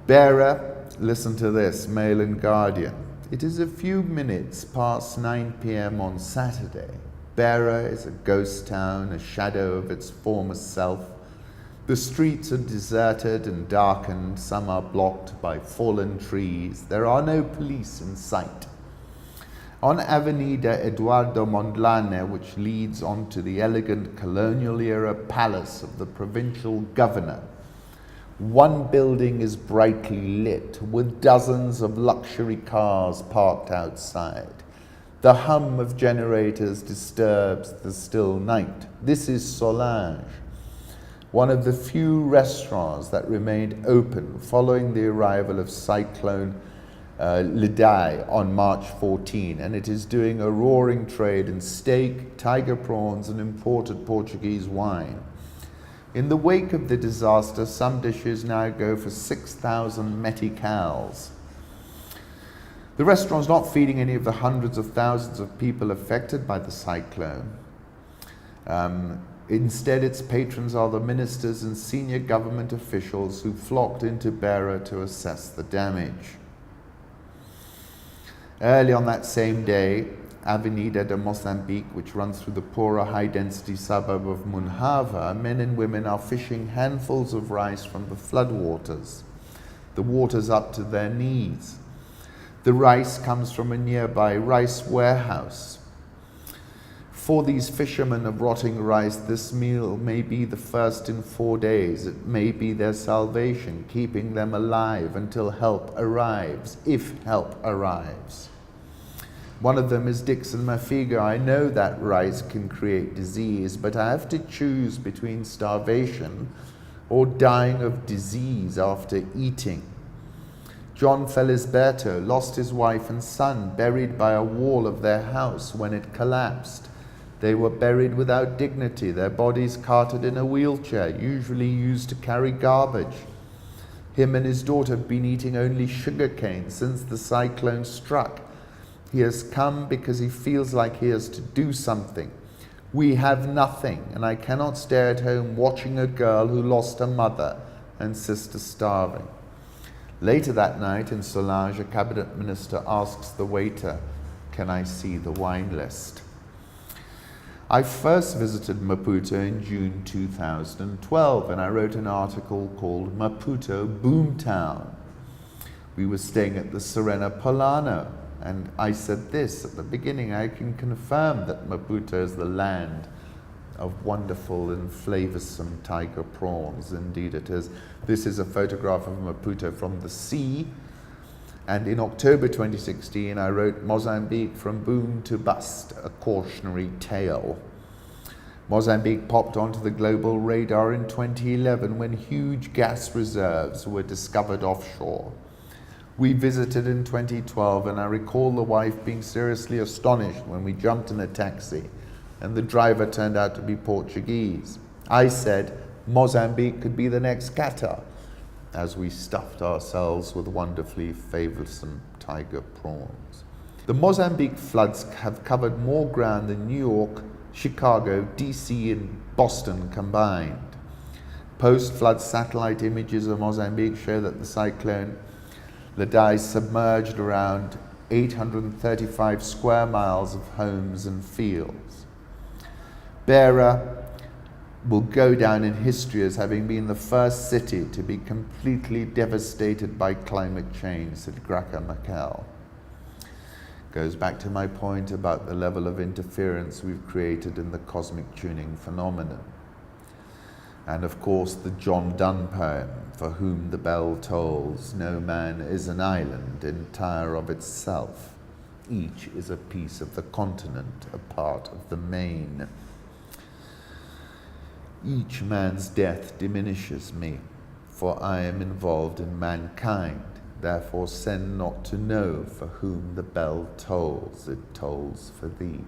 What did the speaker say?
Beira, listen to this, Mail and Guardian. It is a few minutes past 9 p.m. on Saturday. Beira is a ghost town, a shadow of its former self. The streets are deserted and darkened. Some are blocked by fallen trees. There are no police in sight. On Avenida Eduardo Mondlane, which leads onto the elegant colonial-era palace of the provincial governor, one building is brightly lit with dozens of luxury cars parked outside. The hum of generators disturbs the still night. This is Solange, one of the few restaurants that remained open following the arrival of Cyclone Lidai on March 14, and it is doing a roaring trade in steak, tiger prawns, and imported Portuguese wine. In the wake of the disaster, some dishes now go for 6,000 meticals. The restaurant's not feeding any of the hundreds of thousands of people affected by the cyclone. Instead, its patrons are the ministers and senior government officials who flocked into Beira to assess the damage. Early on that same day, Avenida de Mozambique, which runs through the poorer, high-density suburb of Munhava, men and women are fishing handfuls of rice from the floodwaters. The water's up to their knees. The rice comes from a nearby rice warehouse. For these fishermen of rotting rice, this meal may be the first in 4 days. It may be their salvation, keeping them alive until help arrives, if help arrives. One of them is Dixon Mafiga. I know that rice can create disease, but I have to choose between starvation or dying of disease after eating. John Felisberto lost his wife and son buried by a wall of their house when it collapsed. They were buried without dignity, their bodies carted in a wheelchair, usually used to carry garbage. Him and his daughter have been eating only sugarcane since the cyclone struck. He has come because he feels like he has to do something. We have nothing, and I cannot stay at home watching a girl who lost her mother and sister starving. Later that night in Solange, a cabinet minister asks the waiter, "Can I see the wine list?" I first visited Maputo in June 2012, and I wrote an article called Maputo Boomtown. We were staying at the Serena Polano, and I said this at the beginning: I can confirm that Maputo is the land of wonderful and flavoursome tiger prawns. Indeed it is. This is a photograph of Maputo from the sea. And in October 2016, I wrote Mozambique from Boom to Bust, a cautionary tale. Mozambique popped onto the global radar in 2011 when huge gas reserves were discovered offshore. We visited in 2012, and I recall the wife being seriously astonished when we jumped in a taxi and the driver turned out to be Portuguese. I said Mozambique could be the next Qatar, as we stuffed ourselves with wonderfully favoursome tiger prawns. The Mozambique floods have covered more ground than New York, Chicago, DC and Boston combined. Post-flood satellite images of Mozambique show that the cyclone Lidai submerged around 835 square miles of homes and fields. Beira will go down in history as having been the first city to be completely devastated by climate change, said Graca Mackell. Goes back to my point about the level of interference we've created in the cosmic tuning phenomenon. And of course the John Donne poem, "For whom the bell tolls, no man is an island entire of itself. Each is a piece of the continent, a part of the main. Each man's death diminishes me, for I am involved in mankind. Therefore send not to know for whom the bell tolls, it tolls for thee."